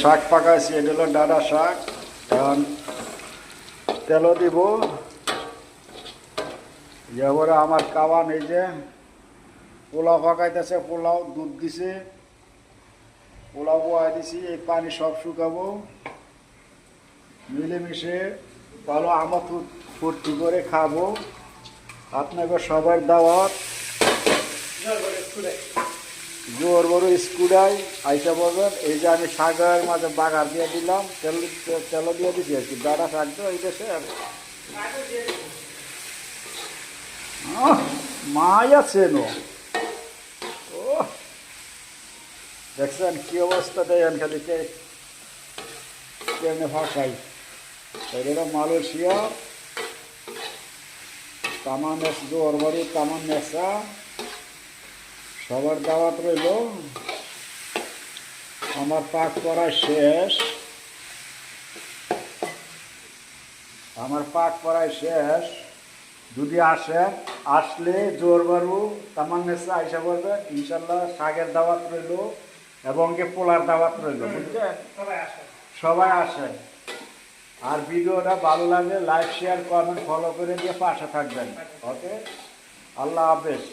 শাক পাকাইছি, এটা হলো ডাঁটা শাক। এখন তেলও দিব। এবারে আমার কাওয়ান এই যে পোলাও পাকাইতেছে, পোলাও দুধ দিছে, পোলাও বয়াই দিছি, এই পানি সব শুকাবো, মিলেমিশে ভালো আমার ফুর্তি করে খাবো। আপনাকে সবার দাওয়াত। জোর বড় স্কুডাই আইসা বলবেন। এই যে আমি শাকের মাঝে বাগার দিয়ে দিলাম, তেল দিয়ে দিছি আর কি। ডাঁটা শাক তো এই দেশে মাই আছে নো। ও দেখছেন কি অবস্থা দেন, খালি কেমনে ভাষাই। এটা মালয়েশিয়া তামানেস জোর বড় তামান নেশা। সবার দাওয়াত রইল। আমার পাক করা শেষ, আমার পাক করাই শেষ। যদি আসলে জোর বারু তামান্নেসা আইসা বলবে ইনশাল্লাহ। শাকের দাওয়াত রইল এবং পোলার দাওয়াত রইল, বুঝছেন? সবাই আসে। আর ভিডিওটা ভালো লাগলে লাইক শেয়ার কমেন্ট ফলো করে দিয়ে পাশে থাকবেন। ওকে, আল্লাহ হাফেজ।